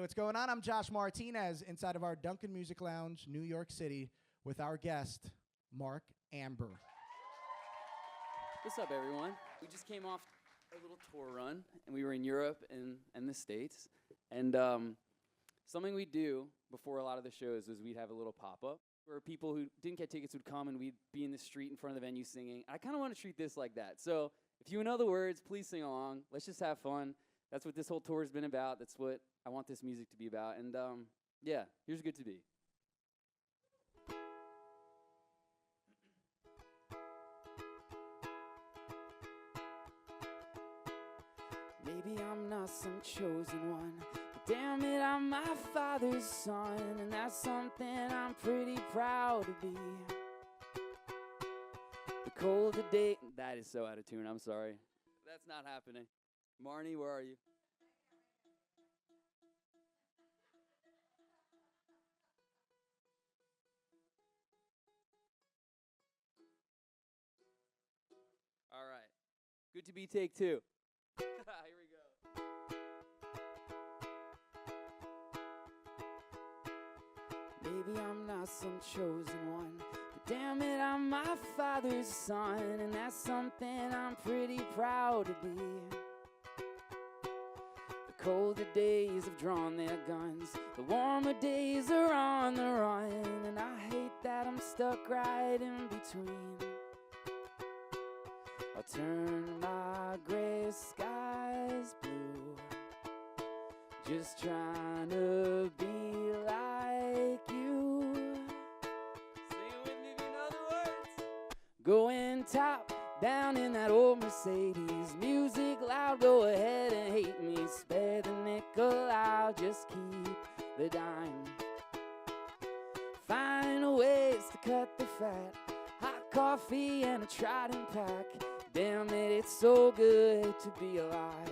what's going on? I'm Josh Martinez inside of our Dunkin Music Lounge, New York City, with our guest, Mark Ambor. What's up, everyone? We just came off a little tour run, and we were in Europe and the States. And something we do before a lot of the shows is we'd have a little pop-up where people who didn't get tickets would come, and we'd be in the street in front of the venue singing. I kind of want to treat this like that. So if you know the words, please sing along. Let's just have fun. That's what this whole tour has been about. That's what I want this music to be about. And yeah, here's Good to Be. Maybe I'm not some chosen one, but damn it, I'm my father's son, and that's something I'm pretty proud to be. The colder day, that is so out of tune, I'm sorry. That's not happening. Marnie, where are you? All right, Good to Be, take two. Here we go. Maybe I'm not some chosen one, but damn it, I'm my father's son, and that's something I'm pretty proud to be. The colder days have drawn their guns, the warmer days are on the run, and I hate that I'm stuck right in between. I'll turn my gray skies blue, just trying to be like you. Sing it with me if you know the words. Going top down in that old Mercedes, music loud, go ahead and hate me. Spare the nickel, I'll just keep the dime. Find ways to cut the fat, hot coffee and a Trident pack. Damn it, it's so good to be alive.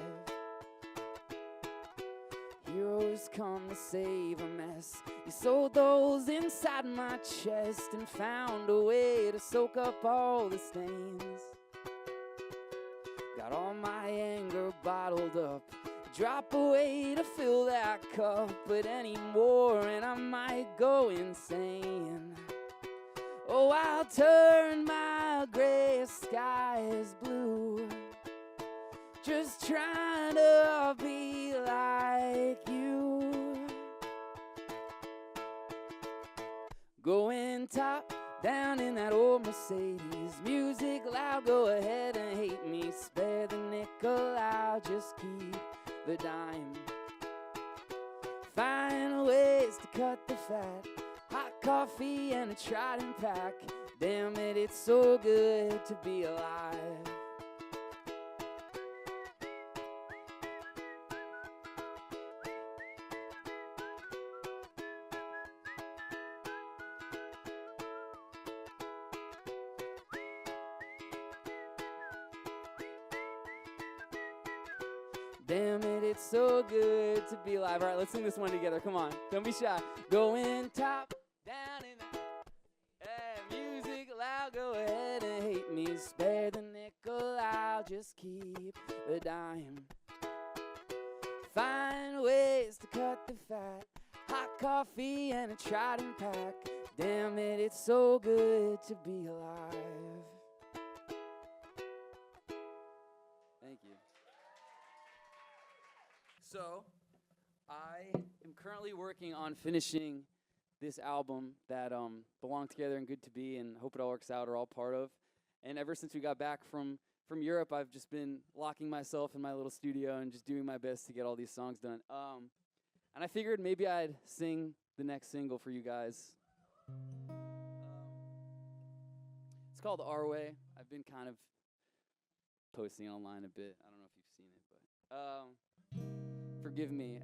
Heroes come to save a mess. You sold those inside my chest and found a way to soak up all the stains. Got all my anger bottled up, drop away to fill that cup, but anymore and I might go insane. Oh, I'll turn my gray skies blue, just trying to be like you. Going top down in that old Mercedes, music loud, go ahead and hate me. Spare the nickel, I'll just keep the dime. Find ways to cut the fat, hot coffee and a Trident pack. Damn it, it's so good to be alive. Damn it, it's so good to be alive. All right, let's sing this one together. Come on, don't be shy. Going top down in the music loud, go ahead and hate me. Spare the nickel, I'll just keep the dime. Find ways to cut the fat, hot coffee and a Trident pack. Damn it, it's so good to be alive. Thank you. So, I am currently working on finishing this album that Belong Together and Good to Be and Hope It All Works Out are all part of. And ever since we got back from Europe, I've just been locking myself in my little studio and just doing my best to get all these songs done. And I figured maybe I'd sing the next single for you guys. It's called Our Way. I've been kind of posting online a bit. I don't know if you've seen it, but forgive me,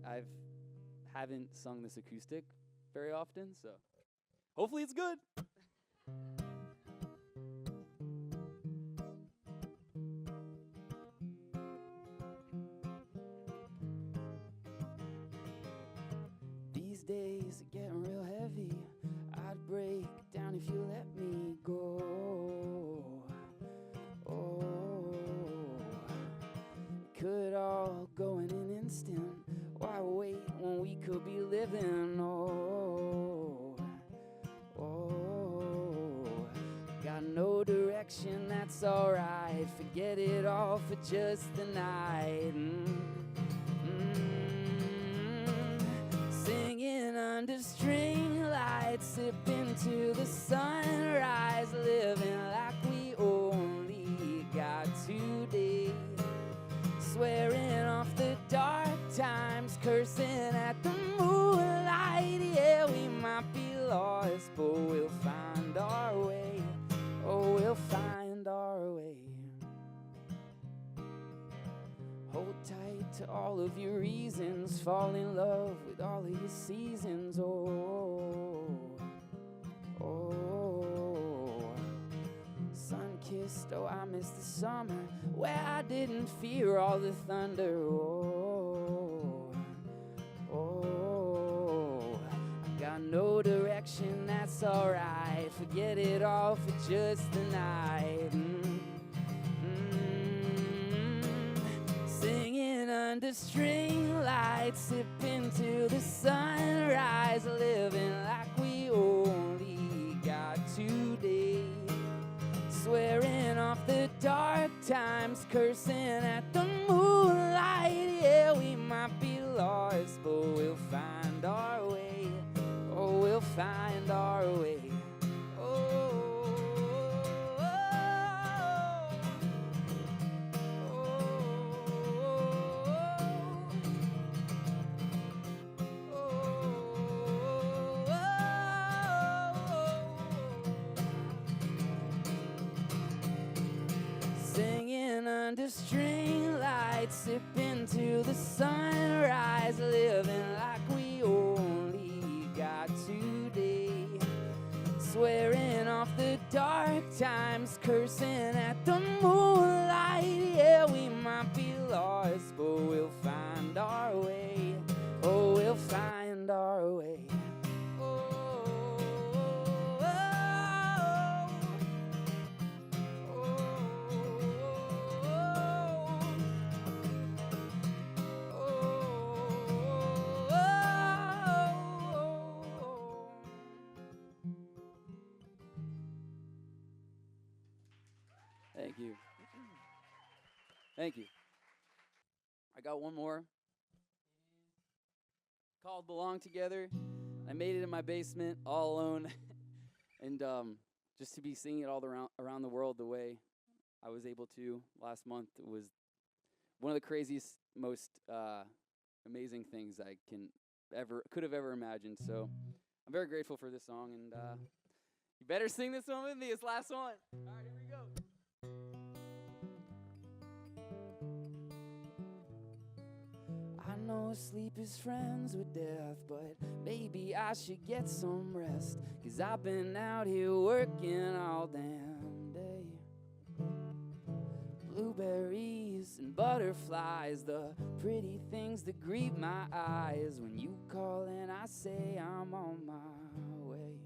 haven't sung this acoustic very often, so hopefully it's good. These days are getting real heavy. I'd break down if you let me go. Oh, it could all go in an instant. Why wait when we could could be living. Oh, oh, got no direction, that's alright. Forget it all for just the night. Singing under string lights, sipping to the sunrise, living like we only got today. Swearing off the dark times, cursing at the moonlight. Yeah, we might be lost, but we'll find our way. Oh, we'll find our way. Hold tight to all of your reasons, fall in love with all of your seasons. Oh, oh, sun-kissed, oh, I miss the summer where I didn't fear all the thunder. Oh, oh, I got no direction, that's alright. Forget it all for just the night. Singing under string lights, sipping to the sunrise, living like we only got today. Swearing off the dark times, cursing at the moonlight. Yeah, we might be lost, but we'll find our way. Oh, we'll find our way. Singing under string lights, sipping to the sunrise, living like we only got today. Swearing off the dark times, cursing at the moonlight. Yeah, we might be lost, but we'll find our way. Oh, we'll find our way. Thank you. Thank you. I got one more. Called Belong Together. I made it in my basement all alone. And just to be singing it all around the world the way I was able to last month was one of the craziest, most amazing things I could have ever imagined. So I'm very grateful for this song, and you better sing this one with me. It's the last one. All right, here we go. I know sleep is friends with death, but maybe I should get some rest, 'cause I've been out here working all damn day. Blueberries and butterflies, the pretty things that greet my eyes. When you call and I say I'm on my way.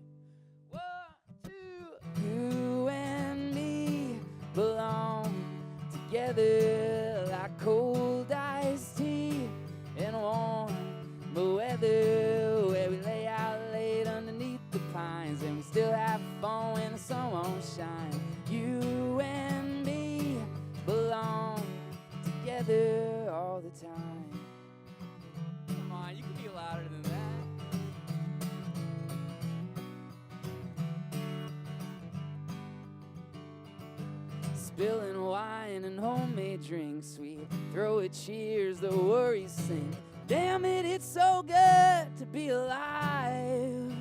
1, 2, you and me belong together like cold iced tea in warm weather, where we lay out late underneath the pines, and we still have fun when the sun won't shine. You and me belong together all the time. Come on, you can be louder than that. Spilling wine and homemade drinks, we throw a cheers, the worries sink. Damn it, it's so good to be alive.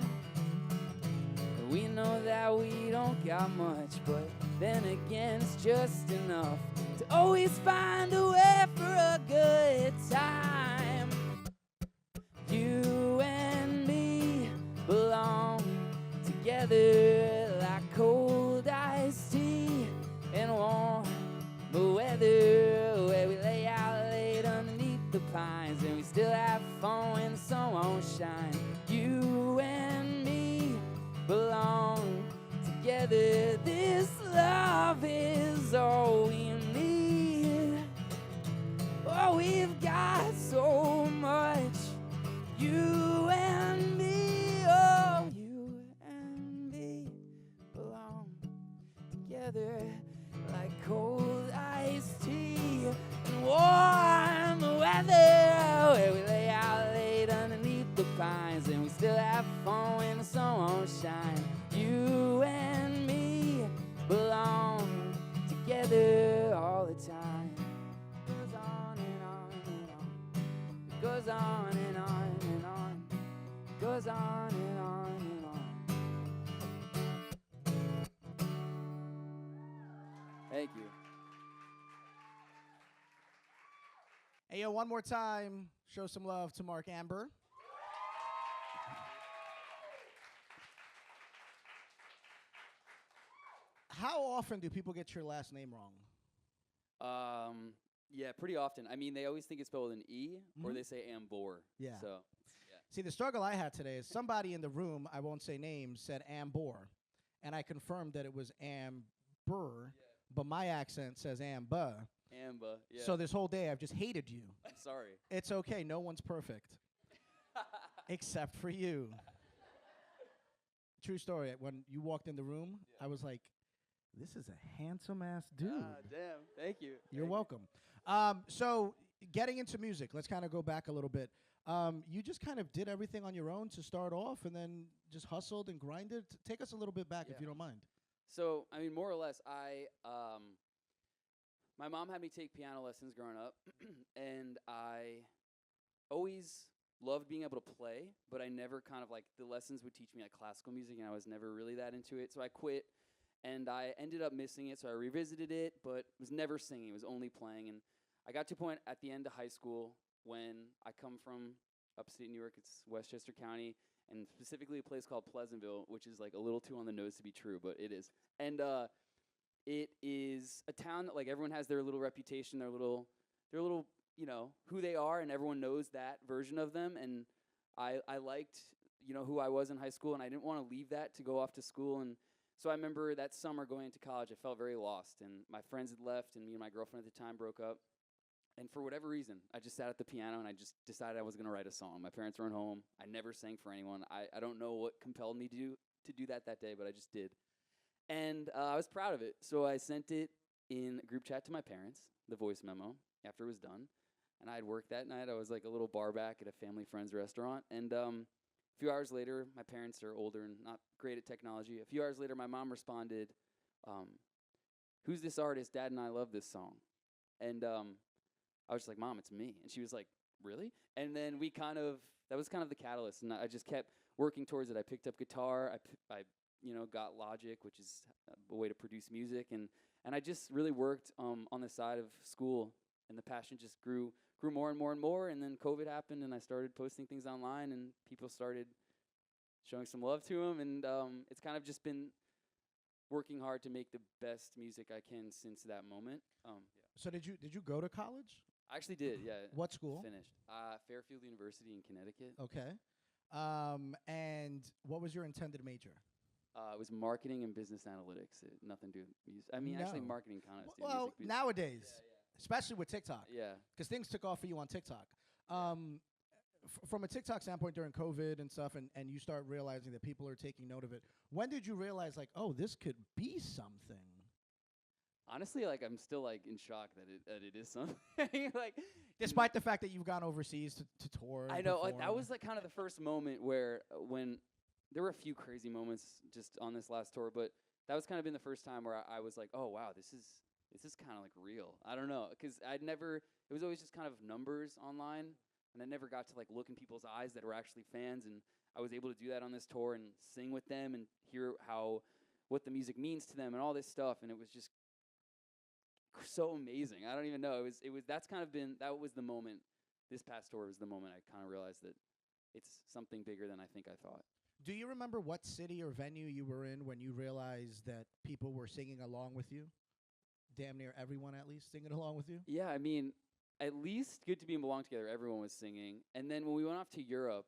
We know that we don't got much, but then again it's just enough to always find a way for a good time. You and me belong together like cold iced tea in warm weather, where we lay out late underneath the pines, and we still have fun when the sun won't shine. You and me belong together. This love is all we need. Oh, we've got so much. You together like cold iced tea and warm weather, where we lay out late underneath the pines and we still have fun when the sun won't shine. You and me belong together all the time. It goes on and on and on. It goes on and on and on. It goes on and on and on. Thank you. Hey, yo, one more time, show some love to Mark Ambor. How often do people get your last name wrong? Yeah, pretty often. I mean, they always think it's spelled with an E, or they say Ambor. Yeah. So, See, the struggle I had today is somebody in the room, I won't say names, said Ambor, and I confirmed that it was Ambor, but my accent says Amba. Amba, yeah. So this whole day I've just hated you. Sorry. It's okay, no one's perfect. Except for you. True story, when you walked in the room, I was like, this is a handsome-ass dude. Damn. Thank you. You're welcome. So getting into music, let's kind of go back a little bit. You just kind of did everything on your own to start off and then just hustled and grinded. Take us a little bit back if you don't mind. So, I mean, more or less, my mom had me take piano lessons growing up, and I always loved being able to play, but I never kind of, like, the lessons would teach me, like, classical music, and I was never really that into it. So I quit, and I ended up missing it, so I revisited it, but was never singing. It was only playing, and I got to a point at the end of high school when I come from upstate New York. It's Westchester County, and specifically a place called Pleasantville, which is like a little too on the nose to be true, but it is. And it is a town that like everyone has their little reputation, their little, you know, who they are, and everyone knows that version of them. And I liked, you know, who I was in high school, and I didn't want to leave that to go off to school. And so I remember that summer going into college, I felt very lost, and my friends had left, and me and my girlfriend at the time broke up. And for whatever reason, I just sat at the piano and I just decided I was going to write a song. My parents weren't home. I never sang for anyone. I don't know what compelled me to do that day, but I just did. And I was proud of it. So I sent it in a group chat to my parents, the voice memo, after it was done. And I had worked that night. I was like a little bar back at a family friend's restaurant. And a few hours later, my parents are older and not great at technology. A few hours later, my mom responded, "Who's this artist? Dad and I love this song." And I was just like, "Mom, it's me." And she was like, "Really?" And then that was kind of the catalyst. And I just kept working towards it. I picked up guitar. I got Logic, which is a way to produce music. And I just really worked on the side of school. And the passion just grew more and more and more. And then COVID happened, and I started posting things online, and people started showing some love to them. And it's kind of just been working hard to make the best music I can since that moment. So did you go to college? I actually did, yeah. What school? Finished. Fairfield University in Connecticut. Okay. And what was your intended major? It was marketing and business analytics. Nothing to do with music. I mean, actually, marketing kind of. Well, nowadays, especially with TikTok. Yeah. Because things took off for you on TikTok. From a TikTok standpoint during COVID and stuff, and you start realizing that people are taking note of it, when did you realize, like, oh, this could be something? Honestly, like, I'm still, like, in shock that it is something. Like, despite the fact that you've gone overseas to tour. I know. Like, that was, like, kind of the first moment where when there were a few crazy moments just on this last tour, but that was kind of been the first time where I was like, oh, wow, this is kind of, like, real. I don't know. Because it was always just kind of numbers online, and I never got to, like, look in people's eyes that were actually fans, and I was able to do that on this tour and sing with them and hear what the music means to them and all this stuff, and it was just so amazing. I don't even know. That was the moment. This past tour was the moment I kind of realized that it's something bigger than I think I thought. Do you remember what city or venue you were in when you realized that people were singing along with you? Damn near everyone, at least, singing along with you? Yeah, I mean, at least Good to Be and Belong Together, everyone was singing. And then when we went off to Europe,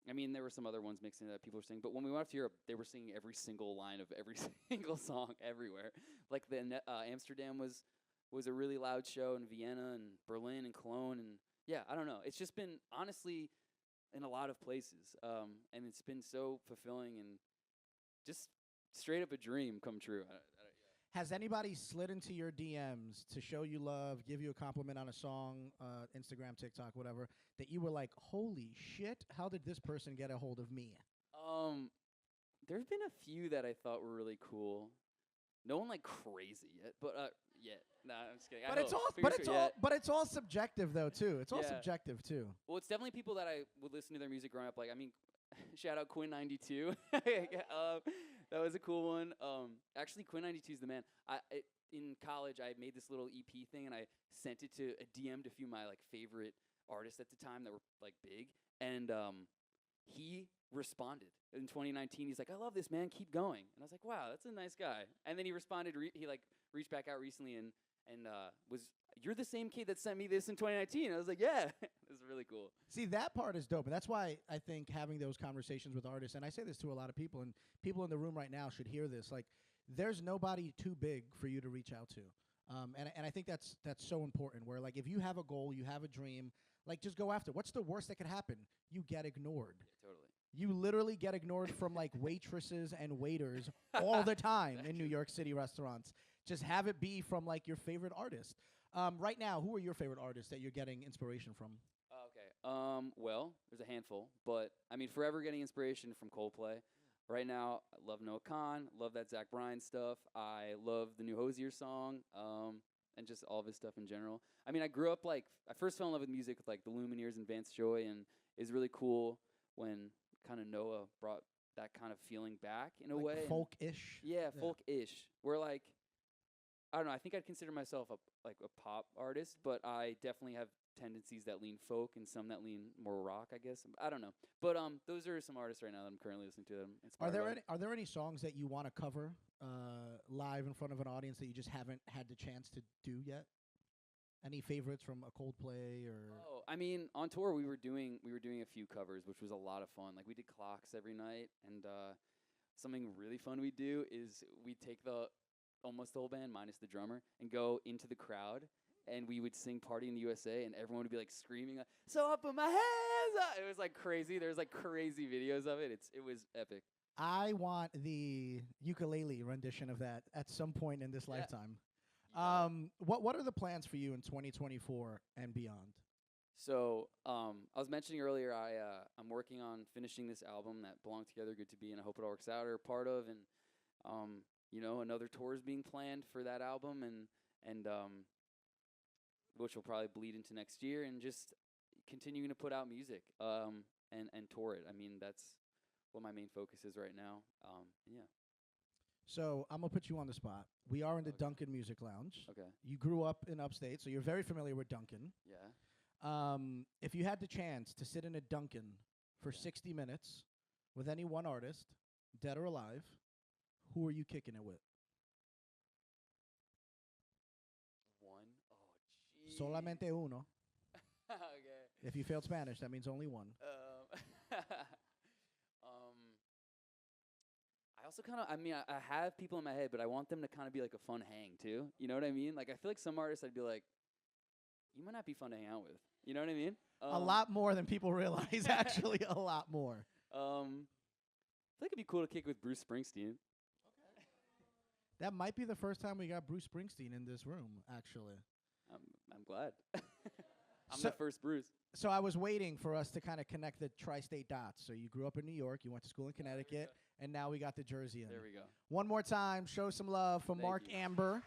I mean, there were some other ones mixing that people were singing, but when we went off to Europe, they were singing every single line of every single song everywhere. Like Amsterdam was a really loud show, and Vienna and Berlin and Cologne, and yeah, I don't know. It's just been, honestly, in a lot of places, and it's been so fulfilling and just straight up a dream come true. Has anybody slid into your DMs to show you love, give you a compliment on a song, Instagram, TikTok, whatever, that you were like, holy shit, how did this person get a hold of me? There's been a few that I thought were really cool. No one like crazy yet, but yeah. Nah, I'm just kidding. But it's all subjective though too. It's all subjective too. Well, it's definitely people that I would listen to their music growing up. Like, I mean, shout out Quinn 92. That was a cool one. Actually, Quinn 92 is the man. In college, I made this little EP thing, and I sent it to a DM'd a few of my like favorite artists at the time that were like big, and he responded in 2019. He's like, "I love this, man. Keep going." And I was like, "Wow, that's a nice guy." And then he responded. He like reached back out recently and was, "You're the same kid that sent me this in 2019." I was like, "Yeah." It was really cool. See, that part is dope, and that's why I think having those conversations with artists, and I say this to a lot of people, and people in the room right now should hear this. Like, there's nobody too big for you to reach out to, and I think that's so important. Where like if you have a goal, you have a dream, like just go after it. What's the worst that could happen? You get ignored. Yeah, totally. You literally get ignored from like waitresses and waiters all the time in New York City restaurants. Just have it be from like your favorite artist. Right now, who are your favorite artists that you're getting inspiration from? Okay. Well, there's a handful, but I mean, forever getting inspiration from Coldplay. Right now, I love Noah Khan, love that Zach Bryan stuff. I love the new Hosier song, and just all of his stuff in general. I mean, I grew up like, I first fell in love with music with like the Lumineers and Vance Joy, and it's really cool when kind of Noah brought that kind of feeling back in a like way. Folk-ish? Yeah, folk-ish. Where like, I don't know, I think I'd consider myself a pop artist, but I definitely have tendencies that lean folk and some that lean more rock, I guess. I don't know. But those are some artists right now that I'm currently listening to. Are there any songs that you want to cover live in front of an audience that you just haven't had the chance to do yet? Any favorites from a Coldplay or? Oh, I mean, on tour we were doing a few covers, which was a lot of fun. Like we did Clocks every night, and something really fun we do is we take almost the whole band minus the drummer and go into the crowd, and we would sing Party in the USA, and everyone would be like screaming, "So I put my hands up!" It was like crazy. There's like crazy videos of it. It was epic. I want the ukulele rendition of that at some point in this lifetime. What are the plans for you in 2024 and beyond? So I was mentioning earlier, I'm working on finishing this album that Belong Together, Good to Be, and I hope it all works out, are a part of, and another tour is being planned for that album, and which will probably bleed into next year, and just continuing to put out music and tour it. I mean, that's what my main focus is right now. Yeah. So I'm going to put you on the spot. We are in the Dunkin Music Lounge. Okay. You grew up in upstate, so you're very familiar with Dunkin. Yeah. If you had the chance to sit in a Dunkin for 60 minutes with any one artist, dead or alive, who are you kicking it with? One? Oh, geez. Solamente uno. Okay. If you failed Spanish, that means only one. I also kind of, I have people in my head, but I want them to kind of be like a fun hang too. You know what I mean? Like, I feel like some artists I'd be like, you might not be fun to hang out with. You know what I mean? A lot more than people realize, actually, a lot more. I feel like it'd be cool to kick with Bruce Springsteen. Okay. That might be the first time we got Bruce Springsteen in this room, actually. I'm glad. I'm the first Bruce. So I was waiting for us to kind of connect the tri-state dots. So you grew up in New York, you went to school in Connecticut, and now we got the Jersey in. There we go. One more time, show some love for Mark Amber.